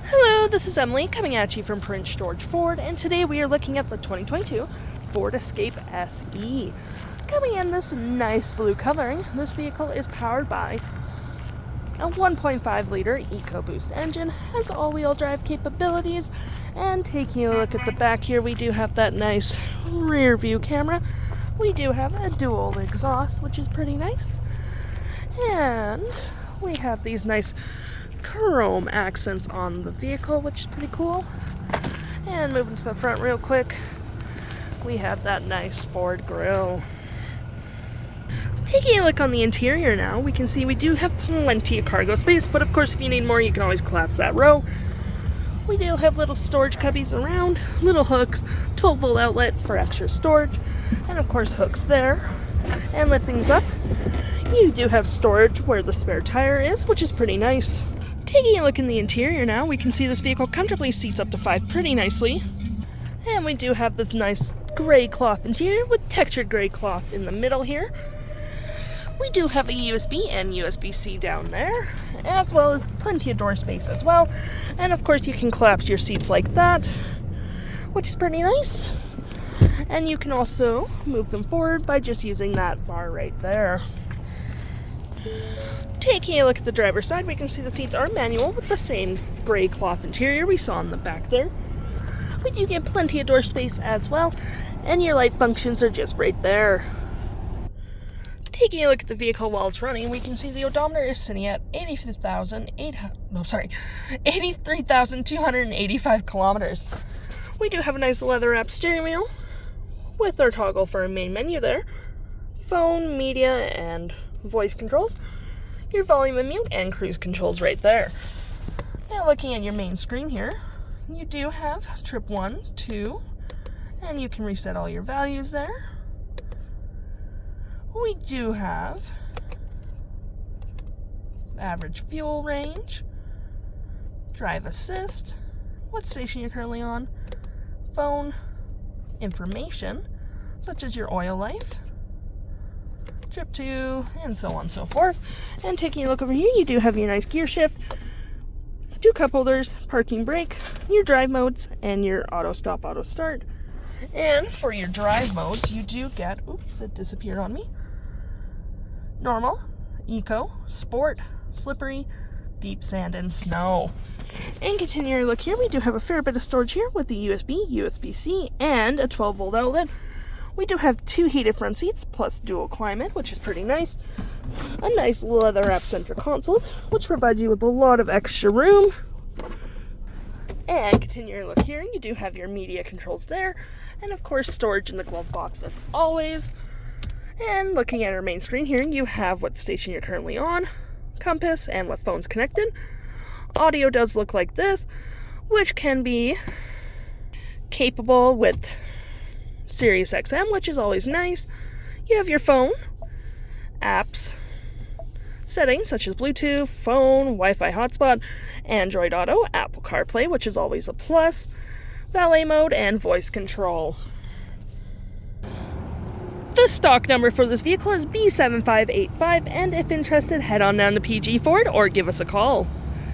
Hello, this is Emily coming at you from Prince George Ford, and today we are looking at the 2022 Ford Escape SE. Coming in this nice blue coloring, this vehicle is powered by a 1.5 liter EcoBoost engine, has all-wheel drive capabilities, and taking a look at the back here, we do have that nice rear view camera. We do have a dual exhaust, which is pretty nice, and we have these nice chrome accents on the vehicle, which is pretty cool. And moving to the front real quick, we have that nice Ford grille. Taking a look on the interior now, we can see we do have plenty of cargo space, but of course if you need more you can always collapse that row. We do have little storage cubbies around, little hooks, 12-volt outlet for extra storage, and of course hooks there. And lifting things up, you do have storage where the spare tire is, which is pretty nice. Taking a look in the interior now, we can see this vehicle comfortably seats up to 5 pretty nicely. And we do have this nice gray cloth interior with textured gray cloth in the middle here. We do have a USB and USB-C down there, as well as plenty of door space as well. And of course you can collapse your seats like that, which is pretty nice. And you can also move them forward by just using that bar right there. Taking a look at the driver's side, we can see the seats are manual with the same gray cloth interior we saw in the back there. We do get plenty of door space as well, and your light functions are just right there. Taking a look at the vehicle while it's running, we can see the odometer is sitting at 83,285 kilometers. We do have a nice leather-wrapped steering wheel with our toggle for a main menu there, phone, media, and voice controls. Your volume and mute and cruise controls right there. Now looking at your main screen here, you do have trip 1, 2, and you can reset all your values there. We do have average fuel range, drive assist, what station you're currently on, phone, information, such as your oil life, trip 2, and so on and so forth. And taking a look over here, you do have your nice gear shift, 2 cup holders, parking brake, your drive modes, and your auto stop, auto start. And for your drive modes, you do get, oops, it disappeared on me, normal, eco, sport, slippery, deep sand, and snow. And continuing to look here, we do have a fair bit of storage here with the USB, USB-C, and a 12-volt outlet. We do have 2 heated front seats plus dual climate, which is pretty nice. A nice leather-wrapped center console, which provides you with a lot of extra room. And continuing to look here, you do have your media controls there, and of course storage in the glove box as always. And looking at our main screen here, you have what station you're currently on, compass, and what phone's connected. Audio does look like this, which can be capable with Sirius XM, which is always nice. You have your phone, apps, settings such as Bluetooth, phone, Wi-Fi hotspot, Android Auto, Apple CarPlay, which is always a plus, valet mode, and voice control. The stock number for this vehicle is B7585, and if interested, head on down to PG Ford or give us a call.